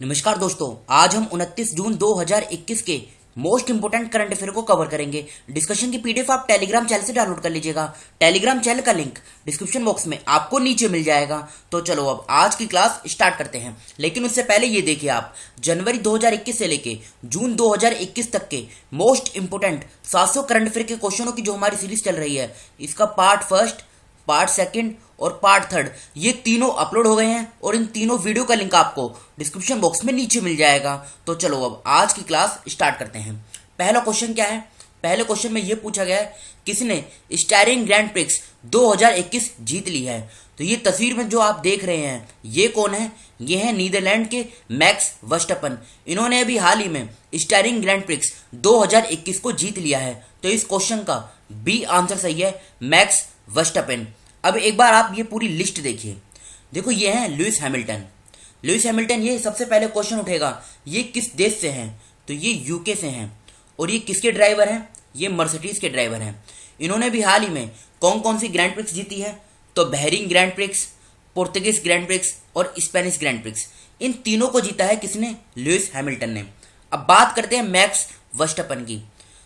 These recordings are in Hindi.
नमस्कार दोस्तों, आज हम 29 जून 2021 के मोस्ट इंपोर्टेंट करंट अफेयर को कवर करेंगे। डिस्कशन की पीडीएफ आप टेलीग्राम चैनल से डाउनलोड कर लीजिएगा। टेलीग्राम चैनल का लिंक डिस्क्रिप्शन बॉक्स में आपको नीचे मिल जाएगा। तो चलो अब आज की क्लास स्टार्ट करते हैं, लेकिन उससे पहले ये देखिए आप जनवरी 2021 से लेके जून 2021 तक के मोस्ट इंपोर्टेंट 700 करंट अफेयर के क्वेश्चनों की जो हमारी सीरीज चल रही है, इसका पार्ट फर्स्ट, पार्ट सेकंड और पार्ट थर्ड ये तीनों अपलोड हो गए हैं और इन तीनों वीडियो का लिंक आपको डिस्क्रिप्शन बॉक्स में नीचे मिल जाएगा। तो चलो अब आज की क्लास स्टार्ट करते हैं। पहला क्वेश्चन क्या है? पहले क्वेश्चन में यह पूछा गया है किसने स्टायरिंग ग्रैंड प्रिक्स 2021 जीत ली है। तो ये तस्वीर में जो आप देख रहे हैं ये कौन है? ये है नीदरलैंड के मैक्स वर्स्टैपन। इन्होंने अभी हाल ही में स्टायरिंग ग्रैंड प्रिक्स 2021 को जीत लिया है। तो इस क्वेश्चन का बी आंसर सही है, मैक्स वर्स्टैपन। अब एक बार आप ये पूरी लिस्ट देखिए। देखो ये है लुइस हैमिल्टन। लुइस हैमिल्टन, ये सबसे पहले क्वेश्चन उठेगा ये किस देश से हैं? तो ये यूके से हैं। और ये किसके ड्राइवर हैं? ये मर्सिडीज के ड्राइवर हैं। इन्होंने भी हाल ही में कौन कौन सी ग्रैंड प्रिक्स जीती है? तो Bahrain grand prix, Portuguese grand prix और स्पेनिश ग्रैंड प्रिक्स। इन तीनों को जीता है किसने? लुइस हैमिल्टन ने। अब बात करते हैं मैक्स वर्स्टैपन की।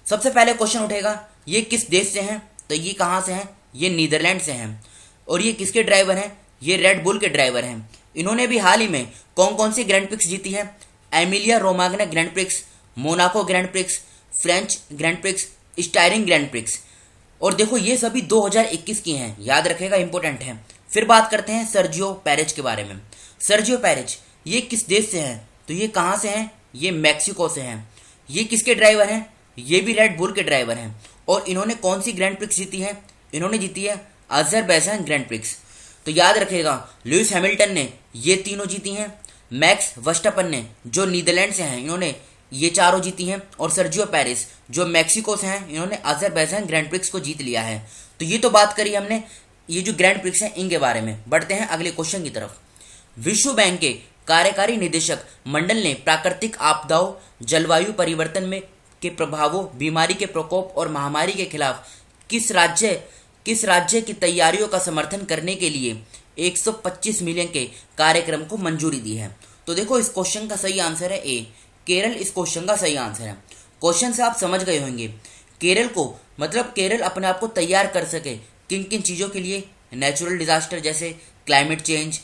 सबसे पहले क्वेश्चन उठेगा ये किस देश से हैं? तो ये कहाँ से हैं? ये नीदरलैंड से हैं। और ये किसके ड्राइवर हैं? ये रेड बुल के ड्राइवर हैं। इन्होंने भी हाल ही में कौन कौन सी ग्रैंड प्रिक्स जीती है? Emilia Romagna grand prix, Monaco grand prix, French grand prix, steering grand prix. और देखो ये सभी 2021 की हैं, याद रखेगा, इंपॉर्टेंट है। फिर बात करते हैं सर्जियो पेरेज के बारे में। सर्जियो पेरेज ये किस देश से हैं? तो ये कहाँ से हैं? ये मैक्सिको से हैं। ये किसके ड्राइवर हैं? ये भी रेड बुल के ड्राइवर हैं। और इन्होंने कौन सी ग्रैंड प्रिक्स जीती है? इन्होंने जीती है अजरबैजान ग्रैंड प्रिक्स। तो याद रखेगा लुइस हैमिल्टन ने ये तीनों जीती हैं, मैक्स वर्स्टैपन ने जो नीदरलैंड से हैं इन्होंने ये चारों जीती हैं, और सर्जियो पेरेज जो मैक्सिको से हैं इन्होंने अजरबैजान ग्रैंड प्रिक्स को जीत लिया है। तो ये तो बात करी हमने ये जो ग्रैंड प्रिक्स हैं इनके बारे में। बढ़ते हैं अगले क्वेश्चन की तरफ। विश्व बैंक के कार्यकारी निदेशक मंडल ने प्राकृतिक आपदाओं, जलवायु परिवर्तन में के प्रभावों, बीमारी के प्रकोप और महामारी के खिलाफ किस राज्य की तैयारियों का समर्थन करने के लिए 125 मिलियन के कार्यक्रम को मंजूरी दी है। तो देखो इस क्वेश्चन का सही आंसर है ए, केरल। इस क्वेश्चन का सही आंसर है। क्वेश्चन से आप समझ गए होंगे केरल को, मतलब केरल अपने आप को तैयार कर सके किन किन चीज़ों के लिए? नेचुरल डिजास्टर जैसे क्लाइमेट चेंज,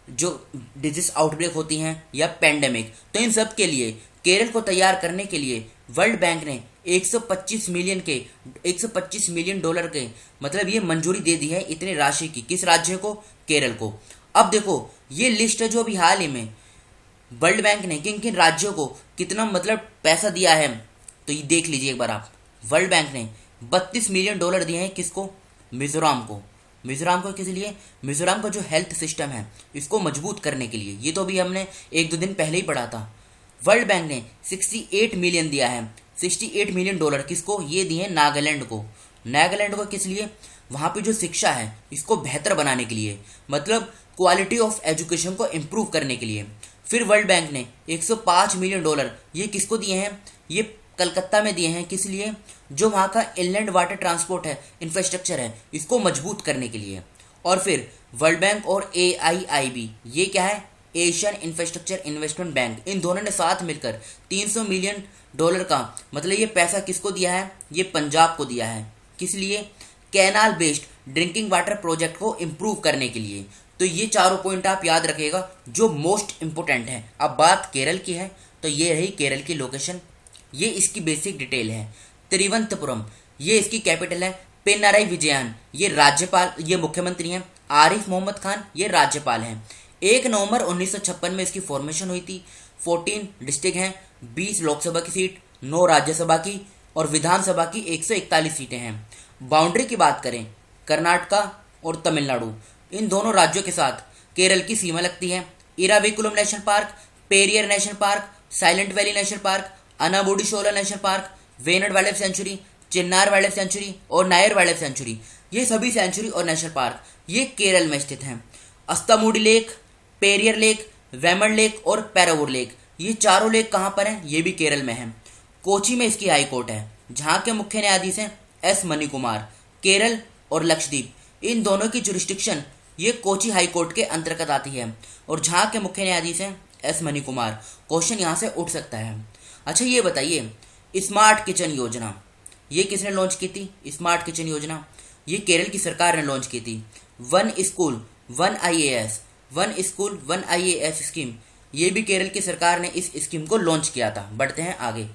जो डिजीज आउटब्रेक होती हैं, या पेंडेमिक। तो इन सब के लिए केरल को तैयार करने के लिए वर्ल्ड बैंक ने 125 मिलियन डॉलर के, मतलब ये मंजूरी दे दी है इतने राशि की। किस राज्य को? केरल को। अब देखो ये लिस्ट है जो अभी हाल ही में वर्ल्ड बैंक ने किन किन राज्यों को कितना मतलब पैसा दिया है। तो ये देख लीजिए एक बार आप। वर्ल्ड बैंक ने 32 मिलियन डॉलर दिए हैं किसको? मिजोरम को। मिजोरम को किस लिए? मिजोरम का जो हेल्थ सिस्टम है इसको मजबूत करने के लिए। ये तो अभी हमने एक दो दिन पहले ही पढ़ा था। वर्ल्ड बैंक ने 68 मिलियन दिया है, 68 मिलियन डॉलर किसको? ये दिए नागालैंड को। नागालैंड को किस लिए? वहाँ पे जो शिक्षा है इसको बेहतर बनाने के लिए, मतलब क्वालिटी ऑफ एजुकेशन को इम्प्रूव करने के लिए। फिर वर्ल्ड बैंक ने 105 मिलियन डॉलर ये किसको दिए हैं? ये कलकत्ता में दिए हैं। किस लिए? जो वहाँ का इनलैंड वाटर ट्रांसपोर्ट है, इंफ्रास्ट्रक्चर है, इसको मजबूत करने के लिए। और फिर वर्ल्ड बैंक और AIIB ये क्या है? Asian infrastructure investment bank. इन दोनों ने साथ मिलकर 300 मिलियन डॉलर का, मतलब ये पैसा किसको दिया है? ये पंजाब को दिया है। किस लिए? Canal based drinking water project को इम्प्रूव करने के लिए। तो ये चारों पॉइंट आप याद रखिएगा जो मोस्ट इंपोर्टेंट है। अब बात केरल की है, तो ये रही केरल की लोकेशन। ये इसकी बेसिक डिटेल है। तिरुवनंतपुरम ये इसकी कैपिटल है। पिनाराई विजयन ये राज्यपाल, ये मुख्यमंत्री हैं। आरिफ मोहम्मद खान ये राज्यपाल हैं। 1 नवंबर 1956 में इसकी फॉर्मेशन हुई थी। 14 डिस्ट्रिक्ट हैं, 20 लोकसभा की सीट, 9 राज्यसभा की और विधानसभा की 141 सीटें हैं। बाउंड्री की बात करें, कर्नाटका और तमिलनाडु इन दोनों राज्यों के साथ केरल की सीमा लगती है। Eravikulam national park, Periyar national park, silent valley national park, Anamudishola national park, Wayanad wild life sanctuary, Chinnar wild life sanctuary और नायर वाइल्ड लाइफ सेंचुरी, ये सभी सेंचुरी और नेशनल पार्क ये केरल में स्थित हैं। अस्तामुडी लेक, पेरियर लेक, वेमन लेक और पैरावूर लेक, ये चारों लेक कहाँ पर हैं? ये भी केरल में हैं। कोची में इसकी हाई कोर्ट है, जहाँ के मुख्य न्यायाधीश हैं S मणिकुमार। केरल और लक्षद्वीप इन दोनों की जुरिस्डिक्शन ये कोची हाई कोर्ट के अंतर्गत आती है, और जहाँ के मुख्य न्यायाधीश हैं एस मनी कुमार। क्वेश्चन यहाँ से उठ सकता है। अच्छा ये बताइए, स्मार्ट किचन योजना ये किसने लॉन्च की थी? स्मार्ट किचन योजना ये केरल की सरकार ने लॉन्च की थी। One school one IAS, one school one IAS scheme, ये भी केरल की सरकार ने इस स्कीम को लॉन्च किया था। बढ़ते हैं आगे।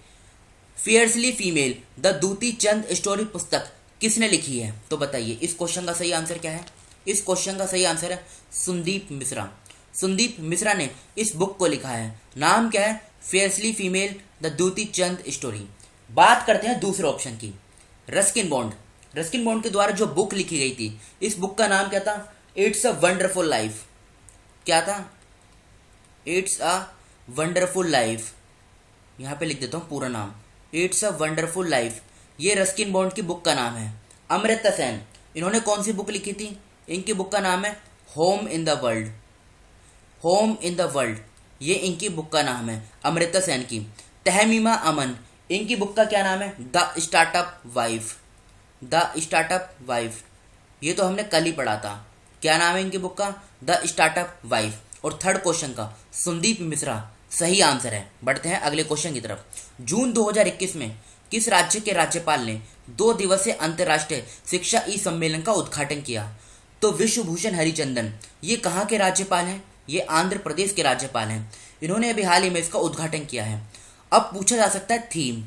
Fiercely female the Dutee Chand story पुस्तक किसने लिखी है? तो बताइए इस क्वेश्चन का सही आंसर क्या है? इस क्वेश्चन का सही आंसर है संदीप मिश्रा। संदीप मिश्रा ने इस बुक को लिखा है। नाम क्या है? Fiercely female the Dutee Chand story. बात करते हैं दूसरे ऑप्शन की, रस्किन बॉन्ड। रस्किन बॉन्ड के द्वारा जो बुक लिखी गई थी, इस बुक का नाम क्या था? It's a wonderful life. क्या था? It's a wonderful life. यहाँ पे लिख देता हूँ पूरा नाम, इट्स अ वंडरफुल लाइफ। ये रस्किन बॉन्ड की बुक का नाम है। अमृता सेन, इन्होंने कौन सी बुक लिखी थी? इनकी बुक का नाम है home in the world. Home in the world, ये इनकी बुक का नाम है, अमृता सेन की। तहमीमा अमन, इनकी बुक का क्या नाम है? The startup wife. The startup wife, ये तो हमने कल ही पढ़ा था। क्या नाम है इनकी बुक का? The startup wife. और थर्ड क्वेश्चन का संदीप मिश्रा सही आंसर है। बढ़ते हैं अगले क्वेश्चन की तरफ। जून 2021 में किस राज्य के राज्यपाल ने 2 दिवसीय अंतर्राष्ट्रीय शिक्षा ई सम्मेलन का उद्घाटन किया? तो विश्वभूषण हरिचंदन, ये कहाँ के राज्यपाल हैं? ये आंध्र प्रदेश के राज्यपाल हैं। इन्होंने अभी हाल ही में इसका उद्घाटन किया है। अब पूछा जा सकता है थीम,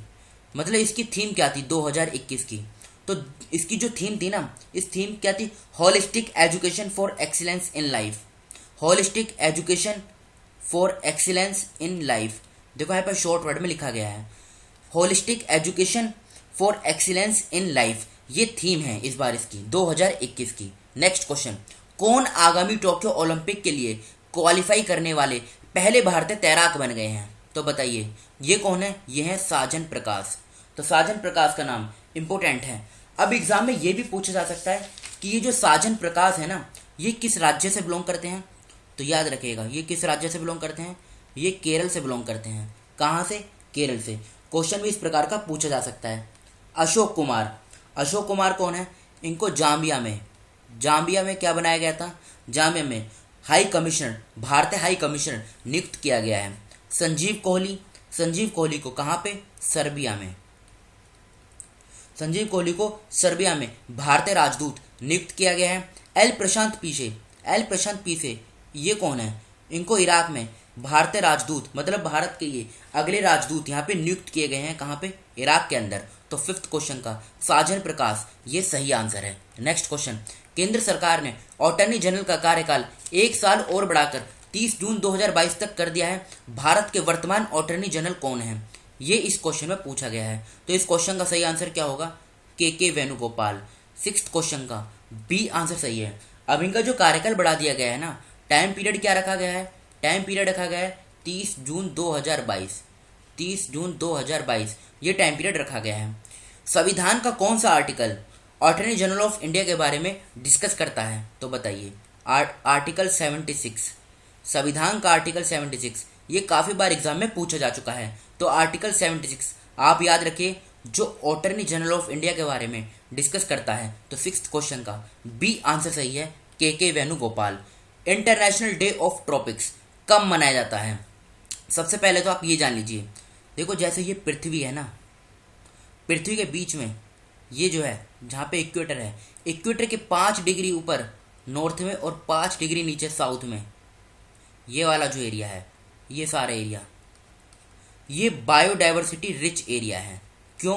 मतलब इसकी थीम क्या थी 2021 की? तो इसकी जो थीम थी ना, इस थीम क्या थी? Holistic education for excellence in life. Holistic education for excellence in life, देखो यहाँ पर शॉर्ट वर्ड में लिखा गया है, holistic education for excellence in life. ये थीम है इस बार इसकी 2021 की। नेक्स्ट क्वेश्चन, कौन आगामी टोक्यो ओलंपिक के लिए क्वालिफाई करने वाले पहले भारतीय तैराक बन गए हैं? तो बताइए ये कौन है? ये है साजन प्रकाश। तो साजन प्रकाश का नाम इंपोर्टेंट है। अब एग्जाम में ये भी पूछा जा सकता है कि ये जो साजन प्रकाश है ना, ये किस राज्य से बिलोंग करते हैं? तो याद रखिएगा, ये किस राज्य से बिलोंग करते हैं? ये केरल से बिलोंग करते हैं। कहाँ से? केरल से। क्वेश्चन भी इस प्रकार का पूछा जा सकता है। अशोक कुमार, अशोक कुमार कौन है? इनको जाम्बिया में क्या बनाया गया था? जाम्बिया में हाई कमिश्नर, भारतीय हाई कमिश्नर नियुक्त किया गया है। संजीव कोहली, संजीव कोहली को कहाँ पे? सर्बिया में। संजीव कोहली को सर्बिया में भारतीय राजदूत नियुक्त किया गया है। एल प्रशांत पीसे, ये कौन है? इनको इराक में भारतीय राजदूत, मतलब भारत के ये अगले राजदूत यहाँ पे नियुक्त किए गए हैं। कहाँ पे? इराक के अंदर। तो फिफ्थ क्वेश्चन का साजन प्रकाश ये सही आंसर है। नेक्स्ट क्वेश्चन, केंद्र सरकार ने अटॉर्नी जनरल का कार्यकाल 1 साल और बढ़ाकर 30 जून 2022 तक कर दिया है। भारत के वर्तमान अटॉर्नी जनरल कौन है? ये इस क्वेश्चन में पूछा गया है। तो इस क्वेश्चन का सही आंसर क्या होगा? के वेणुगोपाल। सिक्स्थ क्वेश्चन का बी आंसर सही है। अब इनका जो कार्यकाल बढ़ा दिया गया है ना, टाइम पीरियड क्या रखा गया है? टाइम पीरियड रखा गया है 30 जून 2022। 30 जून 2022 ये टाइम पीरियड रखा गया है। संविधान का कौन सा article attorney general of India के बारे में डिस्कस करता है? तो बताइए आर्टिकल 76। संविधान का आर्टिकल 76 ये काफ़ी बार एग्जाम में पूछा जा चुका है। तो आर्टिकल 76 आप याद रखिए, जो अटॉर्नी जनरल ऑफ इंडिया के बारे में डिस्कस करता है। तो सिक्स्थ क्वेश्चन का बी आंसर सही है, के Venugopal. International day of tropics कब मनाया जाता है? सबसे पहले तो आप ये जान लीजिए, देखो जैसे ये पृथ्वी है ना, पृथ्वी के बीच में ये जो है जहाँ पे इक्वेटर है, इक्वेटर के 5 डिग्री ऊपर नॉर्थ में और 5 डिग्री नीचे साउथ में, ये वाला जो एरिया है, ये सारा एरिया, ये बायोडाइवर्सिटी रिच एरिया है। क्यों?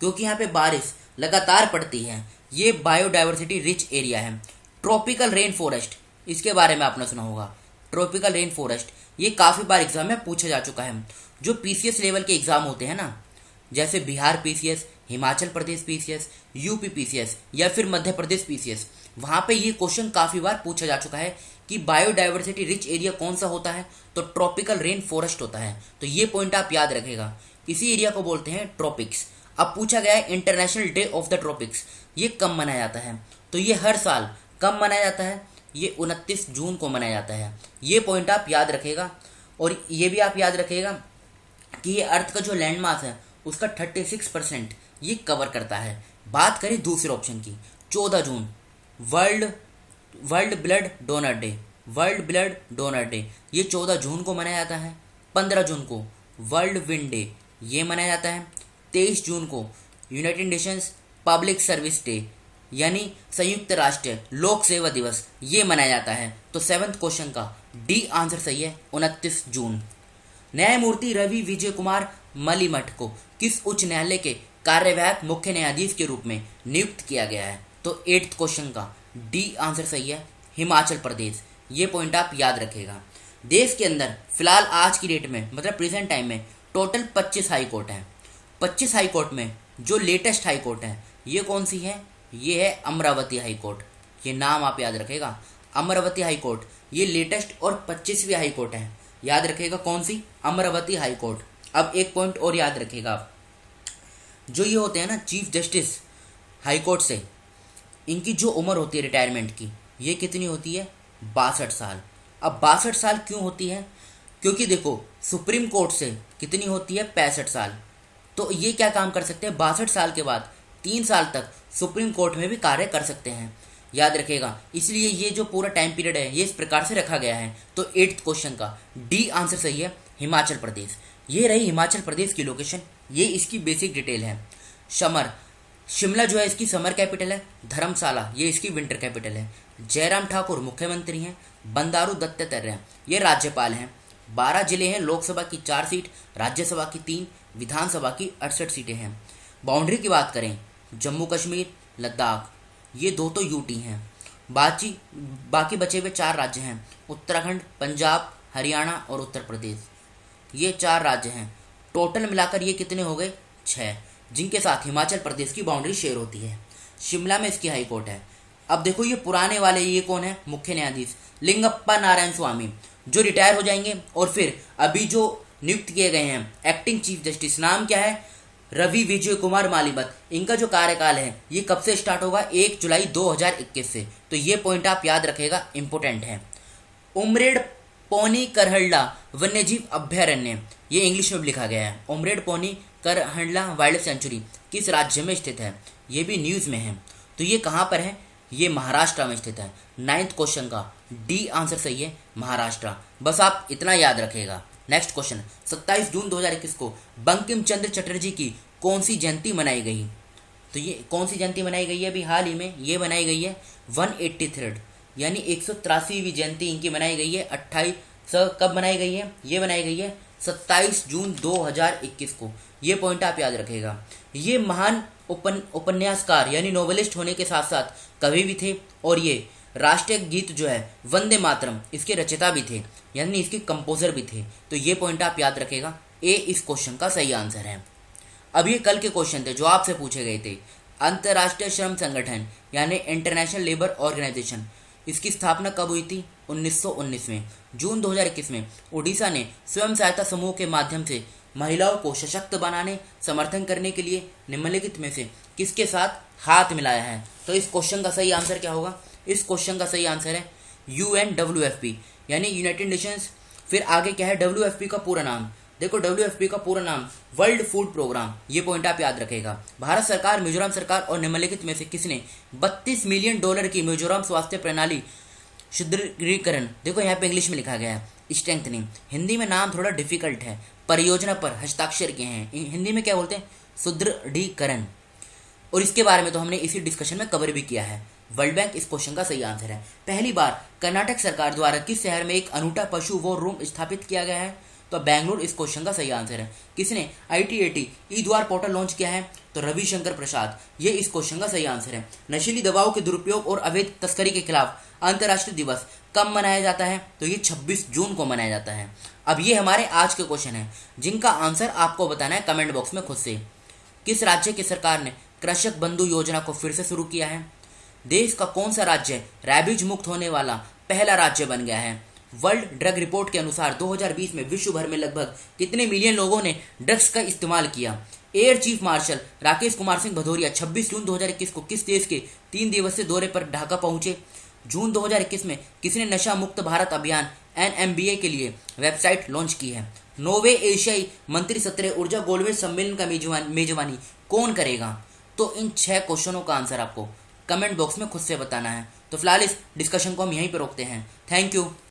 क्योंकि यहाँ पे बारिश लगातार पड़ती है। ये बायोडाइवर्सिटी रिच एरिया है। ट्रॉपिकल रेन फॉरेस्ट, इसके बारे में आपने सुना होगा। ट्रॉपिकल रेन फॉरेस्ट ये काफ़ी बार एग्जाम में पूछा जा चुका है। जो पीसीएस लेवल के एग्जाम होते हैं ना, जैसे Bihar PCS, Himachal Pradesh PCS, UP PCS या फिर मध्य प्रदेश पीसीएस, वहाँ पे ये क्वेश्चन काफ़ी बार पूछा जा चुका है कि बायोडाइवर्सिटी रिच एरिया कौन सा होता है? तो ट्रॉपिकल रेन फॉरेस्ट होता है। तो ये पॉइंट आप याद रखेगा, इसी एरिया को बोलते हैं ट्रॉपिक्स। अब पूछा गया है international day of the tropics ये कब मनाया जाता है? तो ये हर साल कब मनाया जाता है? ये 29 जून को मनाया जाता है। ये पॉइंट आप याद रखेगा। और ये भी आप याद रखेगा कि ये अर्थ का जो लैंड मास है उसका 36% ये कवर करता है। बात करें दूसरे ऑप्शन की, 14 June world blood donor day. World blood donor day, ये 14 जून को मनाया जाता है। 15 जून को वर्ल्ड विंड डे, ये मनाया जाता है। 23 जून को United Nations public service day यानी संयुक्त राष्ट्र लोक सेवा दिवस, ये मनाया जाता है। तो 7th क्वेश्चन का डी आंसर सही है, 29 जून। न्यायमूर्ति रवि विजय कुमार मलिमठ को किस उच्च न्यायालय के कार्यवाहक मुख्य न्यायाधीश के रूप में नियुक्त किया गया है? तो 8th क्वेश्चन का डी आंसर सही है, हिमाचल प्रदेश। ये पॉइंट आप याद रखेगा। देश के अंदर फिलहाल आज की डेट में मतलब प्रेजेंट टाइम में टोटल 25 हाई कोर्ट हैं। 25 हाई कोर्ट में जो लेटेस्ट हाई कोर्ट है ये कौन सी है? ये है अमरावती हाई कोर्ट। ये नाम आप याद रखेगा, अमरावती हाई कोर्ट। ये लेटेस्ट और 25वीं हाई कोर्ट है। याद रखेगा कौन सी? Amravati high court. अब एक पॉइंट और याद रखेगा आप, जो ये होते हैं ना चीफ जस्टिस हाई कोर्ट से, इनकी जो उम्र होती है रिटायरमेंट की, ये कितनी होती है? 62 साल। अब 62 साल क्यों होती है? क्योंकि देखो सुप्रीम कोर्ट से कितनी होती है? 65 साल। तो ये क्या काम कर सकते हैं? 62 साल के बाद 3 साल तक सुप्रीम कोर्ट में भी कार्य कर सकते हैं। याद रखेगा, इसलिए ये जो पूरा टाइम पीरियड है ये इस प्रकार से रखा गया है। तो 8th क्वेश्चन का डी आंसर सही है, हिमाचल प्रदेश। ये रही हिमाचल प्रदेश की लोकेशन, ये इसकी बेसिक डिटेल है। शिमला जो है इसकी समर कैपिटल है। धर्मशाला ये इसकी विंटर कैपिटल है। जयराम ठाकुर मुख्यमंत्री हैं। बंडारू दत्तात्रेय ये राज्यपाल हैं। 12 जिले हैं, लोकसभा की 4 सीट, राज्यसभा की 3, विधानसभा की 68 सीटें हैं। बाउंड्री की बात करें, जम्मू कश्मीर, लद्दाख ये 2 तो यूटी हैं। बाकी बचे हुए 4 राज्य हैं, उत्तराखंड, पंजाब, हरियाणा और उत्तर प्रदेश। ये 4 राज्य हैं। टोटल मिलाकर ये कितने हो गए? 6, जिनके साथ हिमाचल प्रदेश की बाउंड्री शेयर होती है। शिमला में इसकी हाई कोर्ट है। अब देखो ये पुराने वाले ये कौन है? मुख्य न्यायाधीश लिंगप्पा नारायण स्वामी, जो रिटायर हो जाएंगे। और फिर अभी जो नियुक्त किए गए हैं एक्टिंग चीफ जस्टिस, नाम क्या है? रवि विजय कुमार मालिमठ। इनका जो कार्यकाल है ये कब से स्टार्ट होगा? 1 जुलाई 2021 से। तो ये पॉइंट आप याद रखेगा, इंपोर्टेंट है। उमरेड पोनी करहल्ला वन्यजीव अभ्यारण्य, ये इंग्लिश में भी लिखा गया है। उमरेड पोनी करहल्ला वाइल्ड सेंचुरी किस राज्य में स्थित है? ये भी न्यूज़ में है। तो ये कहाँ पर है? ये महाराष्ट्र में स्थित है। 9th क्वेश्चन का डी आंसर सही है, महाराष्ट्र। बस आप इतना याद रखेगा। नेक्स्ट क्वेश्चन, 27 जून 2021 को बंकिम चंद्र चटर्जी की कौन सी जयंती मनाई गई? तो ये कौन सी जयंती मनाई गई है? अभी हाल ही में ये मनाई गई है 183rd यानी 183वीं जयंती इनकी मनाई गई है। 28 कब मनाई गई है? ये बनाई गई है 27 जून 2021 को। ये पॉइंट आप याद रखेगा। ये महान उपन्यासकार यानी नोवेलिस्ट होने के साथ साथ कवि भी थे, और ये राष्ट्रीय गीत जो है वंदे मातरम इसके रचयिता भी थे, यानी इसके कंपोजर भी थे। तो ये पॉइंट आप याद रखेगा, ए इस क्वेश्चन का सही आंसर है। अब ये कल के क्वेश्चन थे जो आपसे पूछे गए थे। अंतर्राष्ट्रीय श्रम संगठन यानी इंटरनेशनल लेबर ऑर्गेनाइजेशन, इसकी स्थापना कब हुई थी? 1919 में। जून 2021 में उड़ीसा ने स्वयं सहायता समूह के माध्यम से महिलाओं को सशक्त बनाने समर्थन करने के लिए निम्नलिखित में से किसके साथ हाथ मिलाया है? तो इस क्वेश्चन का सही आंसर क्या होगा? इस क्वेश्चन का सही आंसर है UNWFP यानी यूनाइटेड नेशंस। फिर आगे क्या है? WFP का पूरा नाम देखो, WFP का पूरा नाम वर्ल्ड फूड प्रोग्राम। ये पॉइंट आप याद रखेगा। भारत सरकार, मिजोरम सरकार और निम्नलिखित में से किसने $32 मिलियन की मिजोरम स्वास्थ्य प्रणाली सुदृढ़ीकरण, देखो यहाँ पे इंग्लिश में लिखा गया है स्ट्रेंथनिंग, हिंदी में नाम थोड़ा डिफिकल्ट है, परियोजना पर हस्ताक्षर किए हैं। हिंदी में क्या बोलते हैं? सुदृढ़ीकरण। और इसके बारे में तो हमने इसी डिस्कशन में कवर भी किया है। वर्ल्ड बैंक इस क्वेश्चन का सही आंसर है। पहली बार कर्नाटक सरकार द्वारा किस शहर में एक अनूठा पशु वॉर रूम स्थापित किया गया है? तो बेंगलुरु इस क्वेश्चन का सही आंसर है। किसने ITAT ई द्वार पोर्टल लॉन्च किया है? तो रविशंकर प्रसाद। ये इस क्वेश्चन का सही आंसर है। नशीली दवाओं के दुरुपयोग और अवैध तस्करी के खिलाफ अंतर्राष्ट्रीय दिवस कब मनाया जाता है? तो ये 26 जून को मनाया जाता है। अब ये हमारे आज के क्वेश्चन हैं जिनका आंसर आपको बताना है कमेंट बॉक्स में खुद से। किस राज्य की सरकार ने कृषक बंधु योजना को फिर से शुरू किया है? देश का कौन सा राज्य रैबीज मुक्त होने वाला पहला राज्य बन गया है? वर्ल्ड ड्रग रिपोर्ट के अनुसार 2020 में विश्व भर में लगभग कितने मिलियन लोगों ने ड्रग्स का इस्तेमाल किया? Air chief marshal Rakesh Kumar Singh Bhadauria 26 जून 2021 को किस देश के 3 दिवसीय दौरे पर ढाका पहुंचे? जून 2021 में किसने नशा मुक्त भारत अभियान NMBA के लिए वेबसाइट लॉन्च की है? 9वें एशियाई मंत्री सत्र ऊर्जा गोलमेज सम्मेलन का मेजबानी कौन करेगा? तो इन 6 क्वेश्चनों का आंसर आपको कमेंट बॉक्स में खुद से बताना है। तो फिलहाल इस डिस्कशन को हम यहीं पर रोकते हैं। Thank you.